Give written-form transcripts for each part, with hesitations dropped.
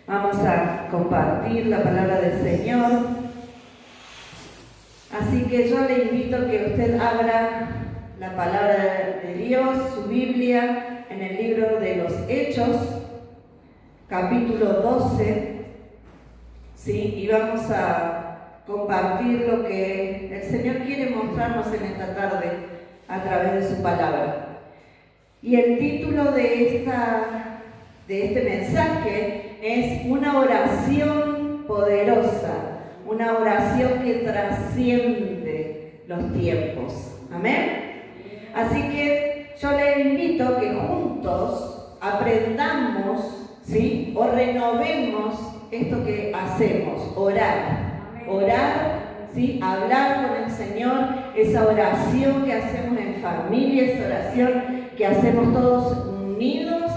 Vamos a compartir la palabra del Señor. Así que yo le invito a que usted abra la palabra de Dios, su Biblia, en el libro de los Hechos, capítulo 12. ¿Sí? Y vamos a compartir lo que el Señor quiere mostrarnos en esta tarde a través de su palabra. Y el título de este mensaje es una oración poderosa, una oración que trasciende los tiempos. Amén. Así que yo le invito a que juntos aprendamos, ¿sí? O renovemos esto que hacemos, orar. Orar, ¿sí? Hablar con el Señor, esa oración que hacemos en familia, esa oración que hacemos todos unidos,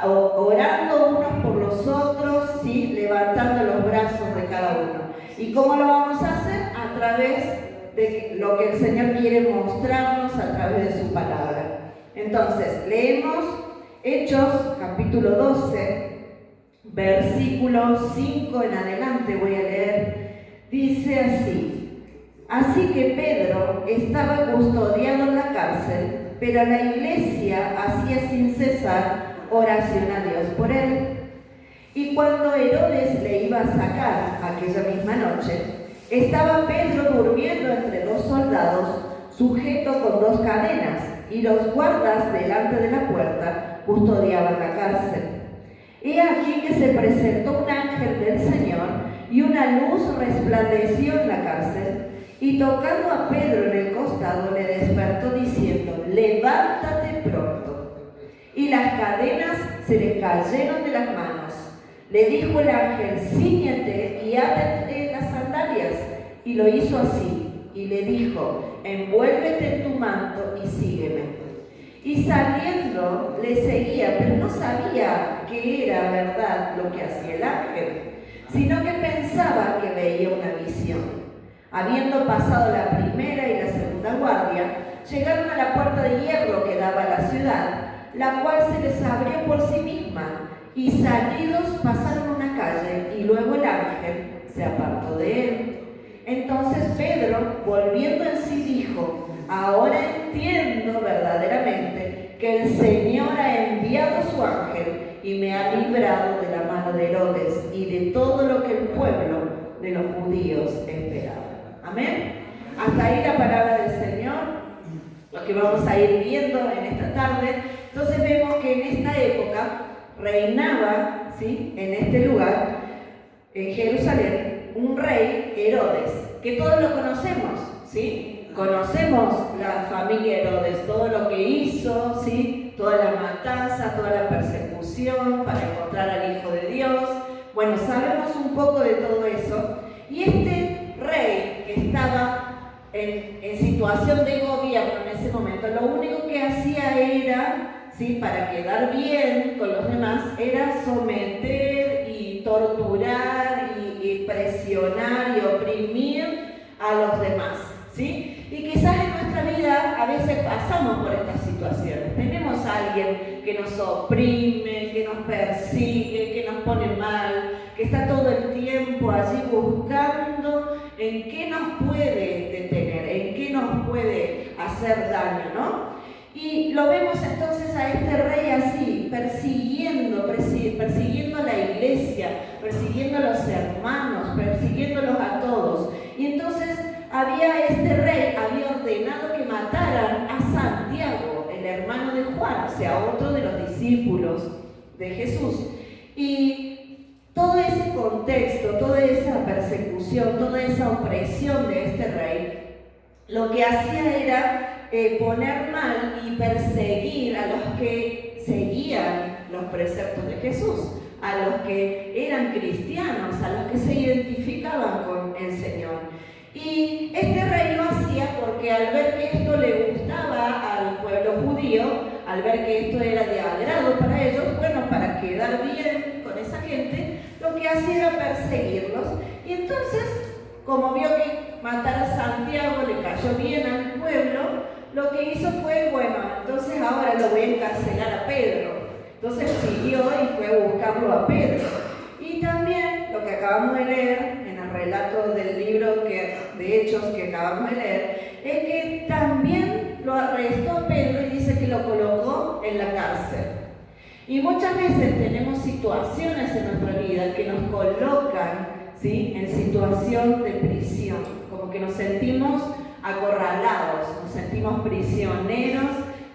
orando unos por los otros, ¿sí? Levantando los brazos de cada uno. ¿Y cómo lo vamos a hacer? A través de lo que el Señor quiere mostrarnos a través de su palabra. Entonces, leemos Hechos capítulo 12, versículo 5 en adelante, voy a leer. Dice así: así que Pedro estaba custodiado en la cárcel, pero la iglesia hacía sin cesar oración a Dios por él. Y cuando Herodes le iba a sacar aquella misma noche, estaba Pedro durmiendo entre dos soldados, sujeto con dos cadenas, y los guardas delante de la puerta custodiaban la cárcel. He aquí que se presentó un ángel del Señor, y una luz resplandeció en la cárcel, y tocando a Pedro en el costado le despertó diciendo: levántate pronto. Y las cadenas se le cayeron de las manos. Le dijo el ángel: cíñete y átate las sandalias. Y lo hizo así. Y le dijo: envuélvete en tu manto y sígueme. Y saliendo le seguía, pero no sabía que era verdad lo que hacía el ángel, sino que pensaba que veía una visión. Habiendo pasado la primera y la segunda guardia, llegaron a la puerta de hierro que daba a la ciudad, la cual se les abrió por sí misma, y salidos pasaron una calle, y luego el ángel se apartó de él. Entonces Pedro, volviendo en sí, dijo: ahora entiendo verdaderamente que el Señor ha enviado su ángel y me ha librado de la mano de Herodes y de todo lo que el pueblo de los judíos esperaba. Amén. Hasta ahí la palabra del Señor, lo que vamos a ir viendo en esta tarde. Entonces vemos que en esta época reinaba, ¿sí?, en este lugar, en Jerusalén, un rey, Herodes, que todos lo conocemos, ¿sí? Conocemos la familia Herodes, todo lo que hizo, ¿sí? Toda la matanza, toda la persecución para encontrar al Hijo de Dios. Bueno, sabemos un poco de todo eso. Y este rey que estaba en situación de gobierno en ese momento, lo único que hacía era, ¿sí?, para quedar bien con los demás, era someter y torturar y presionar y oprimir a los demás, ¿sí? Y quizás en nuestra vida a veces pasamos por estas situaciones. Tenemos a alguien que nos oprime, que nos persigue, que nos pone mal, que está todo el tiempo allí buscando en qué nos puede detener, en qué nos puede hacer daño, ¿no? Y lo vemos entonces a este rey así, persiguiendo a la iglesia, persiguiendo a los hermanos, persiguiéndolos a todos. Y entonces este rey había ordenado que mataran a Santiago, el hermano de Juan, o sea, otro de los discípulos de Jesús. Y todo ese contexto, toda esa persecución, toda esa opresión de este rey, lo que hacía era poner mal y perseguir a los que seguían los preceptos de Jesús, a los que eran cristianos, a los que se identificaban con el Señor. Y este rey lo hacía porque al ver que esto le gustaba al pueblo judío, al ver que esto era de agrado para ellos, bueno, para quedar bien con esa gente, lo que hacía era perseguirlos. Y entonces, como vio que matar a Santiago le cayó bien al pueblo, lo que hizo fue, bueno, entonces ahora lo voy a encarcelar a Pedro. Entonces siguió y fue a buscarlo a Pedro. Y también lo que acabamos de leer en el relato del libro de Hechos que acabamos de leer, es que también lo arrestó Pedro y dice que lo colocó en la cárcel. Y muchas veces tenemos situaciones en nuestra vida que nos colocan, ¿sí?, en situación de prisión, como que nos sentimos acorralados, nos sentimos prisioneros,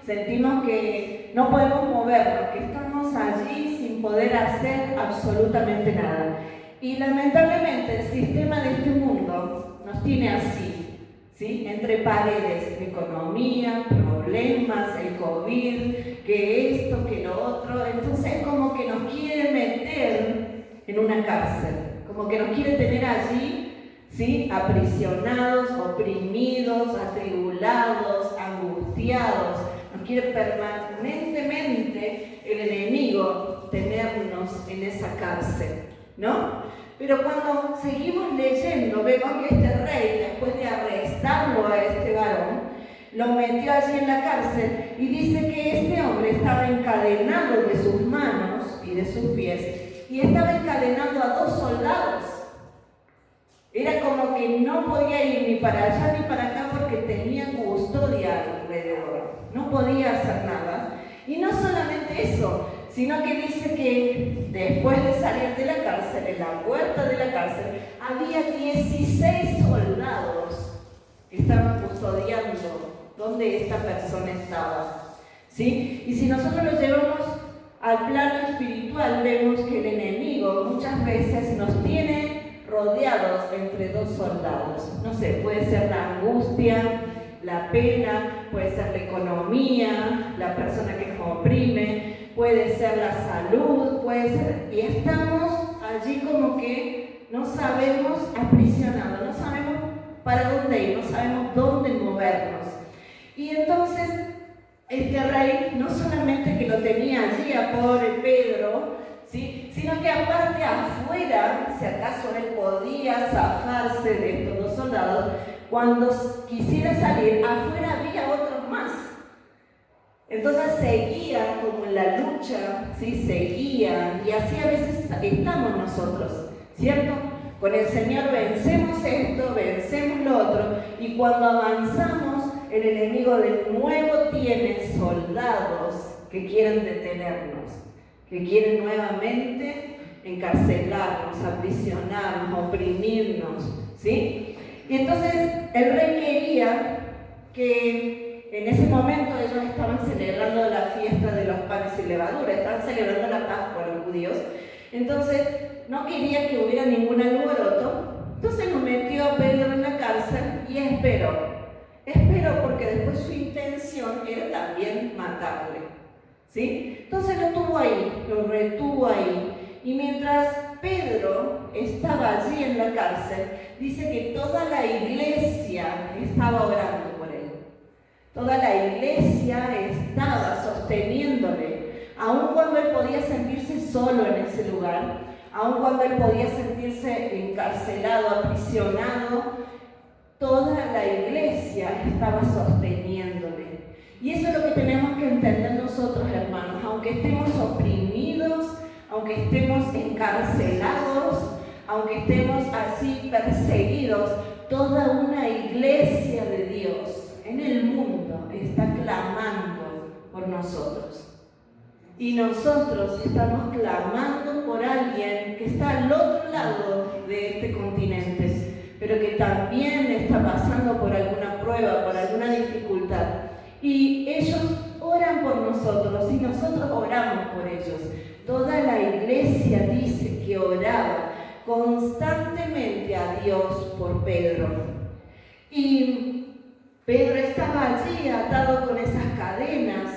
sentimos que no podemos movernos, que estamos allí sin poder hacer absolutamente nada. Y lamentablemente el sistema de este mundo nos tiene así, ¿sí?, entre paredes, economía, problemas, el COVID, que esto, que lo otro. Entonces como que nos quiere meter en una cárcel, como que nos quiere tener allí, ¿sí?, aprisionados, oprimidos, atribulados, angustiados. Nos quiere permanentemente el enemigo tenernos en esa cárcel, ¿no? Pero cuando seguimos leyendo, vemos que este rey, después de arrestarlo a este varón, lo metió allí en la cárcel y dice que este hombre estaba encadenado de sus manos y de sus pies y estaba encadenado a 2 soldados. Era como que no podía ir ni para allá ni para acá porque tenía custodia alrededor. No podía hacer nada. Y no solamente eso, sino que dice que después de salir de la cárcel, en la puerta de la cárcel, había 16 soldados que estaban custodiando donde esta persona estaba, ¿sí? Y si nosotros lo llevamos al plano espiritual, vemos que el enemigo muchas veces nos tiene rodeados entre 2 soldados. No sé, puede ser la angustia, la pena, puede ser la economía, la persona que nos oprime, puede ser la salud, puede ser... Y estamos allí como que no sabemos, aprisionados, no sabemos para dónde ir, no sabemos dónde movernos. Y entonces este rey no solamente que lo tenía allí a pobre Pedro, ¿sí?, sino que aparte afuera, si acaso él podía zafarse de estos 2 soldados, cuando quisiera salir, afuera había otros más. Entonces seguía como en la lucha, ¿sí?, seguía, y así a veces estamos nosotros, ¿cierto? Con el Señor vencemos esto, vencemos lo otro, y cuando avanzamos, el enemigo de nuevo tiene soldados que quieren detenernos, que quieren nuevamente encarcelarnos, aprisionarnos, oprimirnos, ¿sí? Y entonces el rey quería que en ese momento ellos estaban celebrando la fiesta de los panes y levadura, estaban celebrando la Pascua los judíos, entonces no quería que hubiera ningún alboroto, entonces lo metió a Pedro en la cárcel y esperó porque después su intención era también matarle, ¿sí? Entonces lo tuvo ahí, lo retuvo ahí, y mientras Pedro estaba allí en la cárcel, dice que toda la iglesia estaba orando por él. Toda la iglesia estaba sosteniéndole, aun cuando él podía sentirse solo en ese lugar, aun cuando él podía sentirse encarcelado, aprisionado, toda la iglesia estaba sosteniéndole. Y eso es lo que tenemos que entender nosotros, hermanos, aunque estemos oprimidos, aunque estemos encarcelados, aunque estemos así perseguidos, toda una iglesia de Dios en el mundo está clamando por nosotros. Y nosotros estamos clamando por alguien que está al otro lado de este continente, pero que también está pasando por alguna prueba, por alguna dificultad. Y ellos oran por nosotros y nosotros oramos por ellos. Toda la iglesia dice que oraba constantemente a Dios por Pedro. Y Pedro estaba allí atado con esas cadenas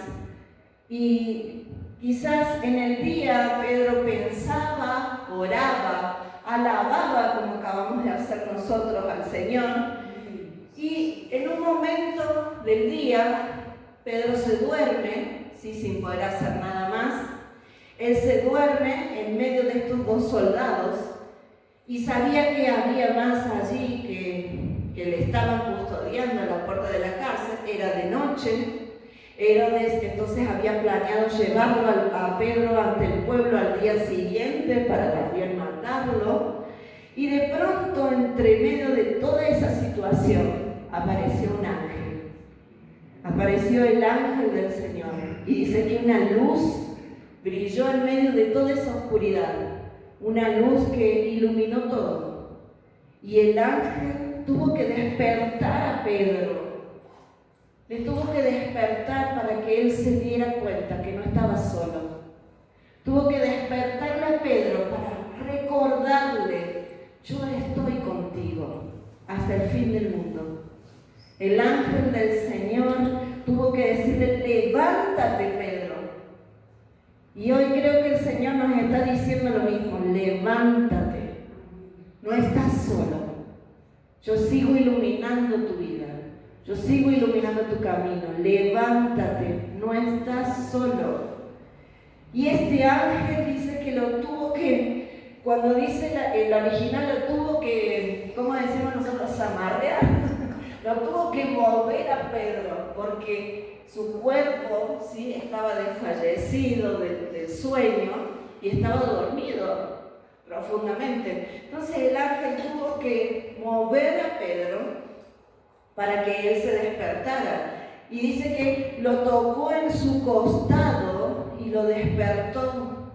y quizás en el día Pedro pensaba, oraba, alababa como acabamos de hacer nosotros al Señor, y en un momento del día Pedro se duerme, ¿sí?, sin poder hacer nada más. Él se duerme en medio de estos 2 soldados y sabía que había más allí que le estaban custodiando en la puerta de la cárcel. Era de noche, Herodes entonces había planeado llevarlo a Pedro ante el pueblo al día siguiente para también matarlo. Y de pronto, entre medio de toda esa situación, apareció un ángel. Apareció el ángel del Señor. Y dice que una luz brilló en medio de toda esa oscuridad. Una luz que iluminó todo. Y el ángel tuvo que despertar a Pedro. Le tuvo que despertar para que él se diera cuenta que no estaba solo. Tuvo que despertarle a Pedro para recordarle: yo estoy contigo hasta el fin del mundo. El ángel del Señor tuvo que decirle: levántate, Pedro. Y hoy creo que el Señor nos está diciendo lo mismo: levántate. No estás solo. Yo sigo iluminando tu vida. Yo sigo iluminando tu camino. Levántate, no estás solo. Y este ángel dice que lo tuvo que, cuando dice el original, lo tuvo que, ¿cómo decimos nosotros? Amarrear. Lo tuvo que mover a Pedro, porque su cuerpo sí estaba desfallecido del sueño y estaba dormido profundamente. Entonces el ángel tuvo que mover a Pedro para que él se despertara. Y dice que lo tocó en su costado y lo despertó.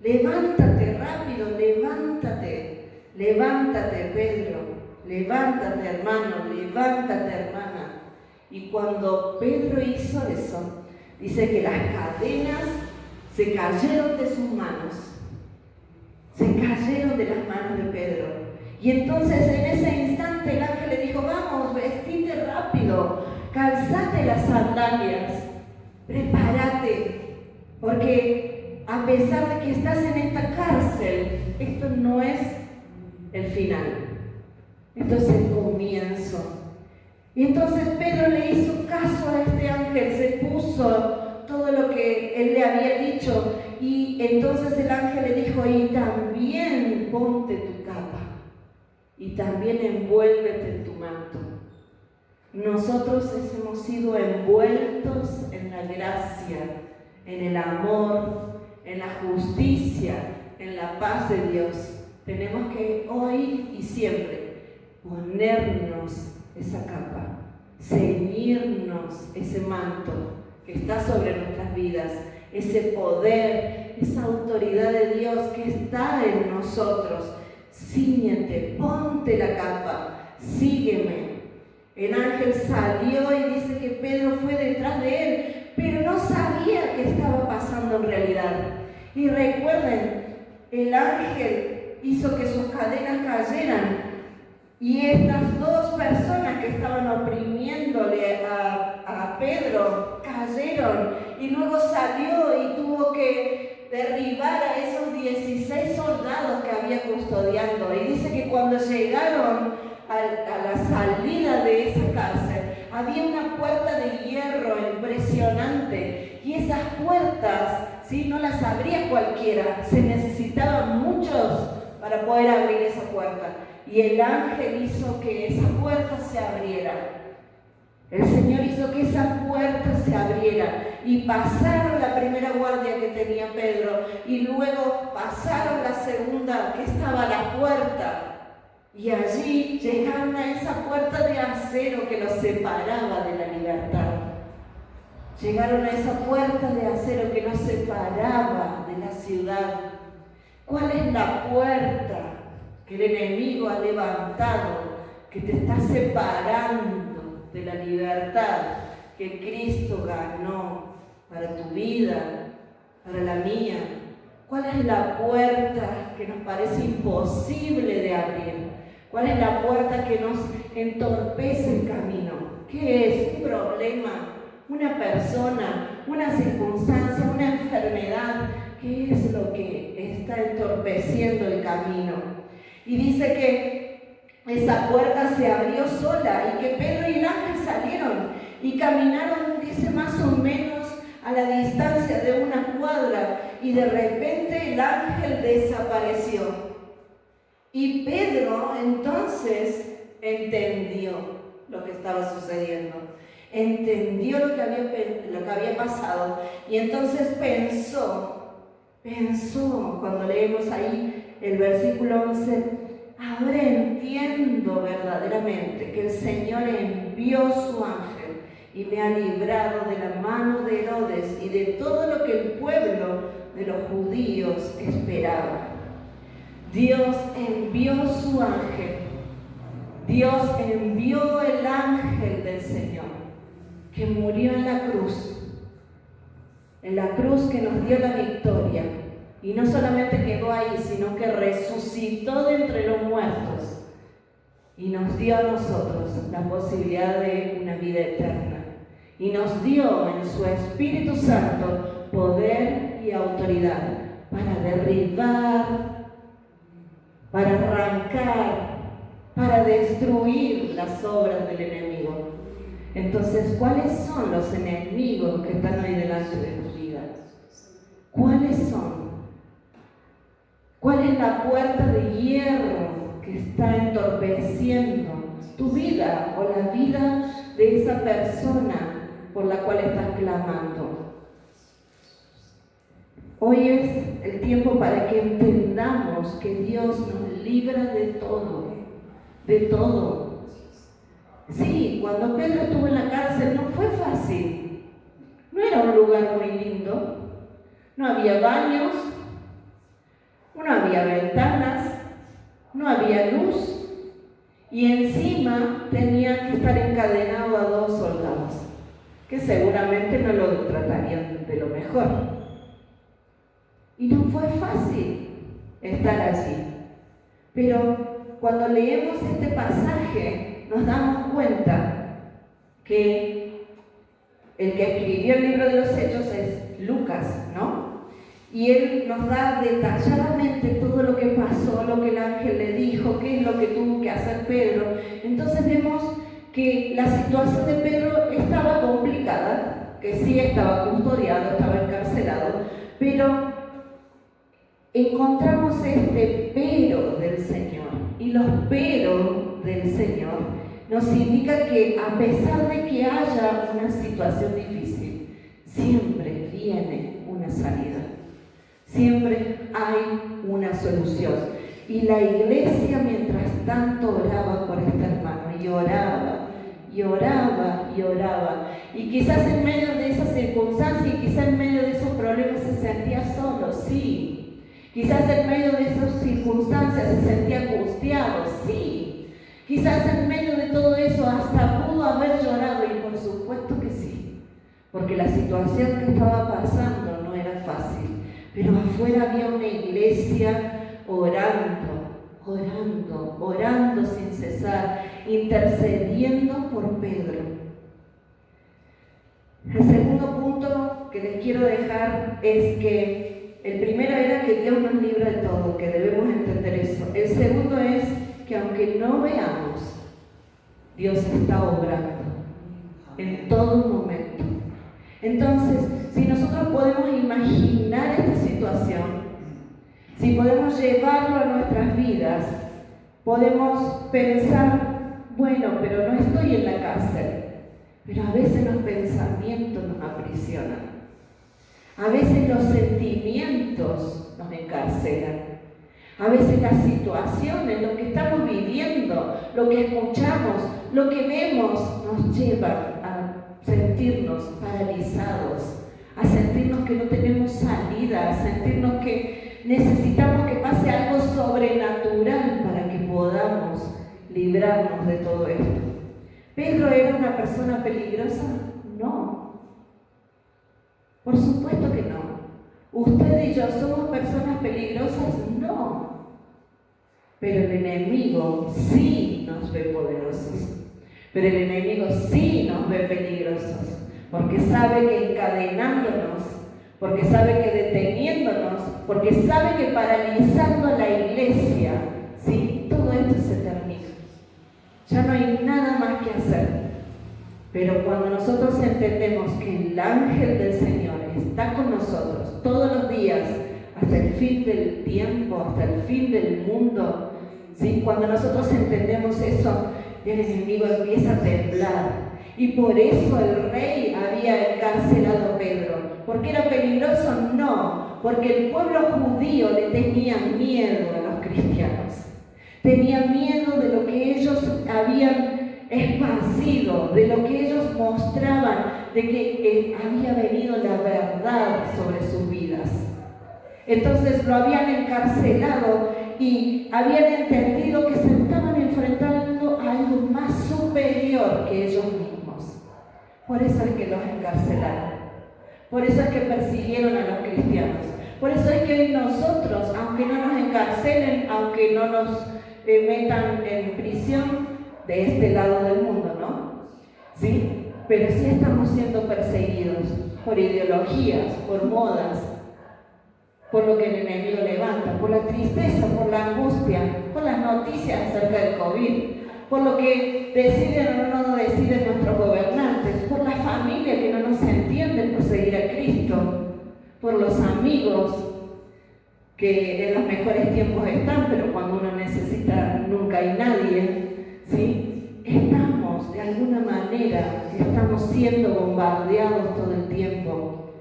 Levántate rápido, levántate. Levántate, Pedro. Levántate, hermano. Levántate, hermana. Y cuando Pedro hizo eso, dice que las cadenas se cayeron de sus manos. Se cayeron de las manos de Pedro. Y entonces en ese instante el ángel le dijo: vamos, vestite rápido, calzate las sandalias, prepárate, porque a pesar de que estás en esta cárcel, esto no es el final, esto es el comienzo. Y entonces Pedro le hizo caso a este ángel, se puso todo lo que él le había dicho, y entonces el ángel le dijo: y también ponte tu capa. Y también envuélvete en tu manto. Nosotros hemos sido envueltos en la gracia, en el amor, en la justicia, en la paz de Dios. Tenemos que hoy y siempre ponernos esa capa, ceñirnos ese manto que está sobre nuestras vidas, ese poder, esa autoridad de Dios que está en nosotros. Cíñete, ponte la capa, sígueme. El ángel salió y dice que Pedro fue detrás de él, pero no sabía qué estaba pasando en realidad. Y recuerden, el ángel hizo que sus cadenas cayeran, y estas dos personas que estaban oprimiéndole a Pedro cayeron, y luego salió y tuvo que derribar a esos 16 soldados que había custodiando. Y dice que cuando llegaron a la salida de esa cárcel, había una puerta de hierro impresionante, y esas puertas, ¿sí?, no las abría cualquiera, se necesitaban muchos para poder abrir esa puerta. Y el ángel hizo que esa puerta se abriera. El Señor hizo que esa puerta se abriera, y pasaron la primera guardia que tenía Pedro, y luego pasaron la segunda que estaba a la puerta, y allí llegaron a esa puerta de acero que los separaba de la libertad. Llegaron a esa puerta de acero que los separaba de la ciudad. ¿Cuál es la puerta que el enemigo ha levantado, que te está separando de la libertad que Cristo ganó para tu vida, para la mía? ¿Cuál es la puerta que nos parece imposible de abrir? ¿Cuál es la puerta que nos entorpece el camino? ¿Qué es? ¿Un problema? ¿Una persona? ¿Una circunstancia? ¿Una enfermedad? ¿Qué es lo que está entorpeciendo el camino? Y dice que esa puerta se abrió sola, y que Pedro y el ángel salieron y caminaron, dice, más o menos a la distancia de una cuadra, y de repente el ángel desapareció. Y Pedro entonces entendió lo que estaba sucediendo. entendió lo que había pasado y entonces pensó, cuando leemos ahí el versículo 11, ahora entiendo verdaderamente que el Señor envió su ángel y me ha librado de la mano de Herodes y de todo lo que el pueblo de los judíos esperaba. Dios envió su ángel. Dios envió el ángel del Señor, que murió en la cruz que nos dio la victoria. Y no solamente quedó ahí, sino que resucitó de entre los muertos y nos dio a nosotros la posibilidad de una vida eterna. Y nos dio en su Espíritu Santo poder y autoridad para derribar, para arrancar, para destruir las obras del enemigo. Entonces, ¿cuáles son los enemigos que están ahí delante de tu vida? ¿Cuáles son? ¿Cuál es la puerta de hierro que está entorpeciendo tu vida o la vida de esa persona por la cual estás clamando? Hoy es el tiempo para que entendamos que Dios nos libra de todo, de todo. Sí, cuando Pedro estuvo en la cárcel no fue fácil, no era un lugar muy lindo, no había baños, no había ventanas, no había luz y encima tenía que estar encadenado a 2 soldados que seguramente no lo tratarían de lo mejor. Y no fue fácil estar allí. Pero cuando leemos este pasaje nos damos cuenta que el que escribió el libro de los Hechos es Lucas, ¿no? Y él nos da detalladamente todo lo que pasó, lo que el ángel le dijo, qué es lo que tuvo que hacer Pedro. Entonces vemos que la situación de Pedro estaba complicada, que sí estaba custodiado, estaba encarcelado, pero encontramos este pero del Señor. Y los pero del Señor nos indica que a pesar de que haya una situación difícil, siempre viene una salida. Siempre hay una solución. Y la iglesia mientras tanto oraba por este hermano y oraba, y oraba, y oraba. Y quizás en medio de esa circunstancia y quizás en medio de esos problemas se sentía solo, sí. Quizás en medio de esas circunstancias se sentía angustiado, sí. Quizás en medio de todo eso hasta pudo haber llorado y por supuesto que sí. Porque la situación que estaba pasando no era fácil. Pero afuera había una iglesia orando sin cesar, intercediendo por Pedro. El segundo punto que les quiero dejar es que el primero era que Dios nos libra de todo, que debemos entender eso. El segundo es que aunque no veamos, Dios está obrando en todo momento. Entonces, si nosotros podemos imaginar esta situación, si podemos llevarlo a nuestras vidas, podemos pensar, bueno, pero no estoy en la cárcel. Pero a veces los pensamientos nos aprisionan. A veces los sentimientos nos encarcelan. A veces las situaciones, lo que estamos viviendo, lo que escuchamos, lo que vemos, nos llevan a sentirnos paralizados, a sentirnos que no tenemos salida, a sentirnos que necesitamos que pase algo sobrenatural para que podamos librarnos de todo esto. ¿Pedro era una persona peligrosa? No. Por supuesto que no. ¿Usted y yo somos personas peligrosas? No. Pero el enemigo sí nos ve poderosos. Pero el enemigo sí nos ve peligrosos. Porque sabe que encadenándonos, porque sabe que deteniéndonos, porque sabe que paralizando a la iglesia, ¿sí? Todo esto se termina. Ya no hay nada más que hacer. Pero cuando nosotros entendemos que el ángel del Señor está con nosotros todos los días, hasta el fin del tiempo, hasta el fin del mundo, ¿sí? Cuando nosotros entendemos eso, el enemigo empieza a temblar. Y por eso el rey había encarcelado a Pedro. ¿Porque era peligroso? No, porque el pueblo judío le tenía miedo a los cristianos. Tenía miedo de lo que ellos habían esparcido, de lo que ellos mostraban, de que había venido la verdad sobre sus vidas. Entonces lo habían encarcelado y habían entendido que se estaban enfrentando a algo más superior que ellos mismos. Por eso es que los encarcelaron. Por eso es que persiguieron a los cristianos. Por eso es que hoy nosotros, aunque no nos encarcelen, aunque no nos metan en prisión, de este lado del mundo, ¿no? ¿Sí? Pero sí estamos siendo perseguidos por ideologías, por modas, por lo que el enemigo levanta, por la tristeza, por la angustia, por las noticias acerca del COVID, por lo que deciden o no deciden nuestros gobernantes, por la familia que no nos entiende por seguir a Cristo, por los amigos que en los mejores tiempos están, pero cuando uno necesita nunca hay nadie, ¿sí? Estamos, de alguna manera, estamos siendo bombardeados todo el tiempo.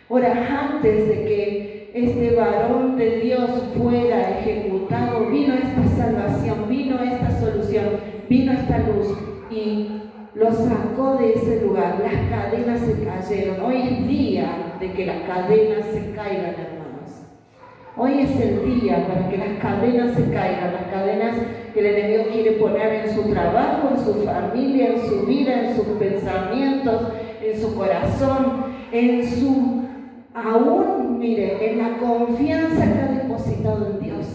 Ahora, antes de que este varón de Dios fuera ejecutado, vino esta salvación, vino esta solución, vino esta luz y lo sacó de ese lugar. Las cadenas se cayeron. Hoy es día de que las cadenas se caigan, hermanos. Hoy es el día para que las cadenas se caigan, las cadenas que el enemigo quiere poner en su trabajo, en su familia, en su vida, en sus pensamientos, en su corazón, en su, aún, mire, en la confianza que ha depositado en Dios.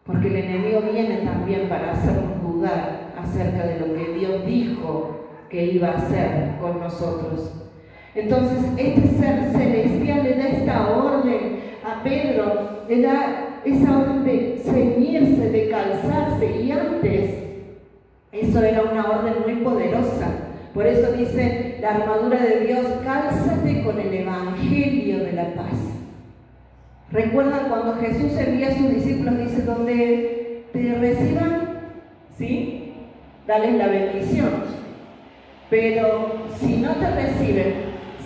Porque el enemigo viene también para hacernos dudar acerca de lo que Dios dijo que iba a hacer con nosotros. Entonces, este ser celestial le da esta orden a Pedro, le da esa orden de ceñirse, de calzarse, y antes eso era una orden muy poderosa. Por eso dice la armadura de Dios: cálzate con el evangelio de la paz. ¿Recuerdan cuando Jesús envía a sus discípulos? Dice: donde te reciban, ¿sí? Dales la bendición. Pero si no te reciben,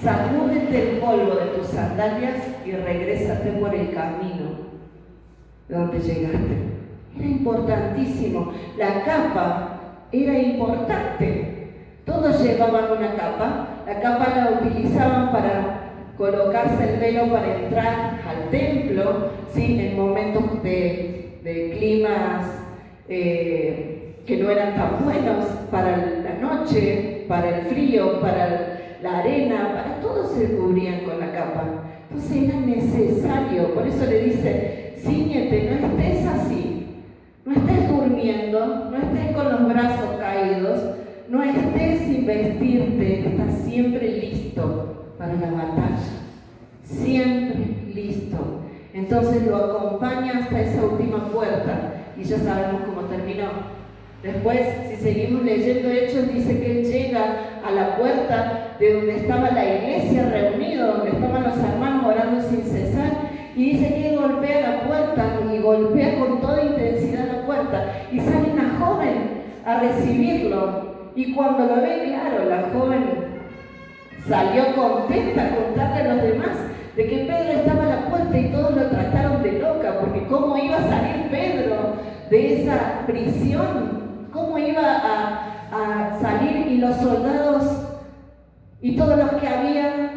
sacúdete el polvo de tus sandalias y regrésate por el camino donde llegaste. Era importantísimo. La capa era importante. Todos llevaban una capa. La capa la utilizaban para colocarse el velo para entrar al templo, ¿sí? En momentos de climas que no eran tan buenos, para la noche, para el frío, para la arena, para todo se cubrían con la capa. Entonces era necesario. Por eso le dice: cíñete, no estés así, no estés durmiendo, no estés con los brazos caídos, no estés sin vestirte, estás siempre listo para la batalla, siempre listo. Entonces lo acompaña hasta esa última puerta y ya sabemos cómo terminó. Después, si seguimos leyendo Hechos, dice que él llega a la puerta de donde estaba la iglesia reunida, donde estaban los hermanos orando sin cesar, y dice que él golpea la puerta y golpea con toda intensidad la puerta, y sale una joven a recibirlo, y cuando lo ve, claro, la joven salió contenta a contarle a los demás de que Pedro estaba a la puerta, y todos lo trataron de loca, porque cómo iba a salir Pedro de esa prisión, cómo iba a salir, y los soldados y todos los que habían,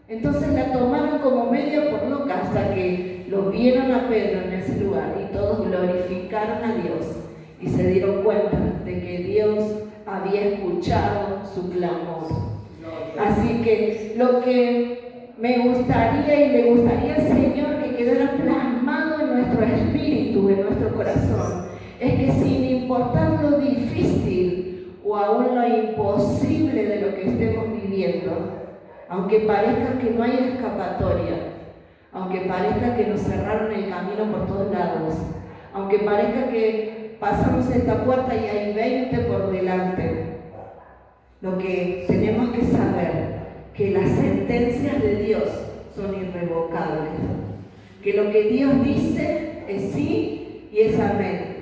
entonces la tomaron como medio por loca, hasta que lo vieron a Pedro en ese lugar y todos glorificaron a Dios y se dieron cuenta de que Dios había escuchado su clamor. Así que lo que me gustaría y le gustaría al Señor que quedara plasmado en nuestro espíritu, en nuestro corazón, es que sin importar lo difícil o aún lo imposible de lo que estemos viviendo, aunque parezca que no hay escapatoria, aunque parezca que nos cerraron el camino por todos lados, aunque parezca que pasamos esta puerta y hay 20 por delante, lo que tenemos que saber que las sentencias de Dios son irrevocables, que lo que Dios dice es sí y es amén,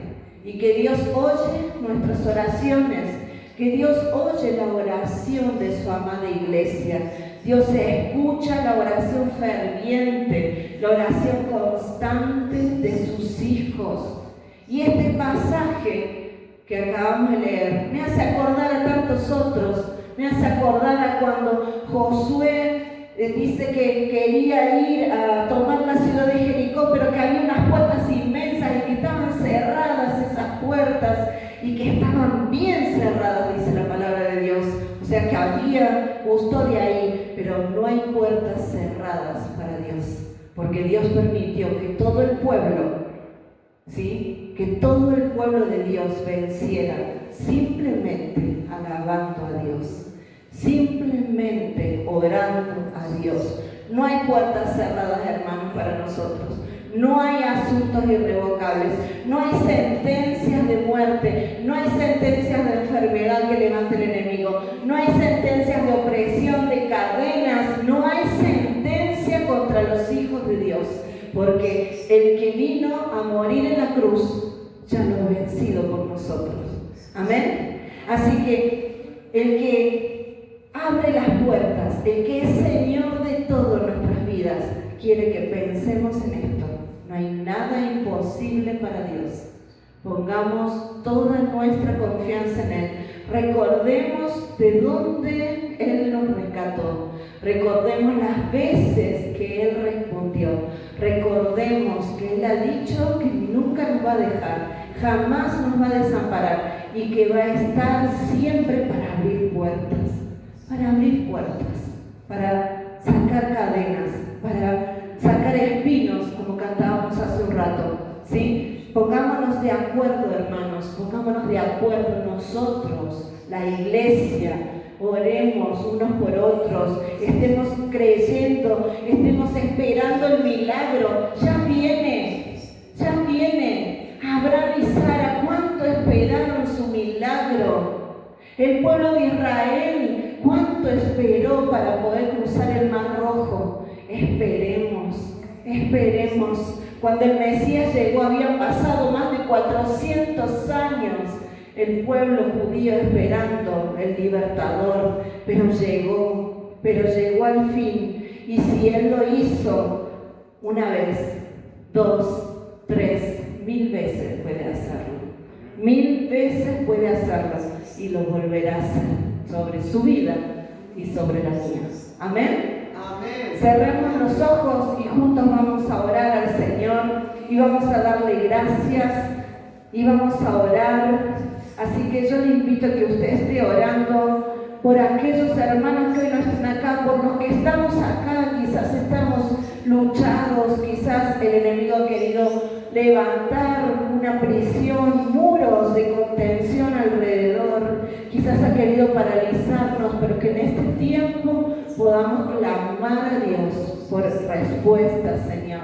y que Dios oye nuestras oraciones, que Dios oye la oración de su amada iglesia. Dios escucha la oración ferviente, la oración constante de sus hijos. Y este pasaje que acabamos de leer me hace acordar a tantos otros, me hace acordar a cuando Josué dice que quería ir a tomar la ciudad de Jericó, pero que había unas puertas inmensas y que estaban cerradas esas puertas y que estaban bien cerradas, dice la palabra de Dios. O sea que había custodia ahí, pero no hay puertas cerradas para Dios, porque Dios permitió que todo el pueblo, ¿sí?, que todo el pueblo de Dios venciera simplemente alabando a Dios, simplemente orando a Dios. No hay puertas cerradas, hermanos, para nosotros. No hay asuntos irrevocables, no hay sentencias de muerte, no hay sentencias de enfermedad que levante el enemigo, no hay sentencias de opresión, de cadenas, no hay sentencia contra los hijos de Dios, porque el que vino a morir en la cruz ya lo ha vencido por nosotros. Amén. Así que el que abre las puertas, el que es Señor de todo en nuestras vidas, quiere que pensemos en esto. No hay nada imposible para Dios. Pongamos toda nuestra confianza en Él. Recordemos de dónde Él nos rescató. Recordemos las veces que Él respondió. Recordemos que Él ha dicho que nunca nos va a dejar, jamás nos va a desamparar y que va a estar siempre para abrir puertas, para sacar cadenas, para sacar espinos, como cantábamos hace un rato, ¿sí? Pongámonos de acuerdo, hermanos, pongámonos de acuerdo nosotros, la iglesia, oremos unos por otros, estemos creyendo, estemos esperando el milagro. Ya viene. Abraham y Sara, ¿cuánto esperaron su milagro? El pueblo de Israel, ¿cuánto esperó para poder cruzar el Mar Rojo? Esperemos. Cuando el Mesías llegó, habían pasado más de 400 años. El pueblo judío esperando el libertador, pero llegó al fin. Y si Él lo hizo una vez, 2, 3, 1000 veces puede hacerlo. 1000 veces puede hacerlo y lo volverá a hacer sobre su vida y sobre la mía. Amén. Amén. Cerremos los ojos y juntos vamos a orar al Señor y vamos a darle gracias y vamos a orar. Así que yo le invito a que usted esté orando por aquellos hermanos que hoy no están acá, por los que estamos acá. Quizás estamos luchados, quizás el enemigo ha querido levantar una prisión, muros de contención alrededor, quizás ha querido paralizarnos, pero que en este tiempo podamos clamar a Dios por respuesta, Señor.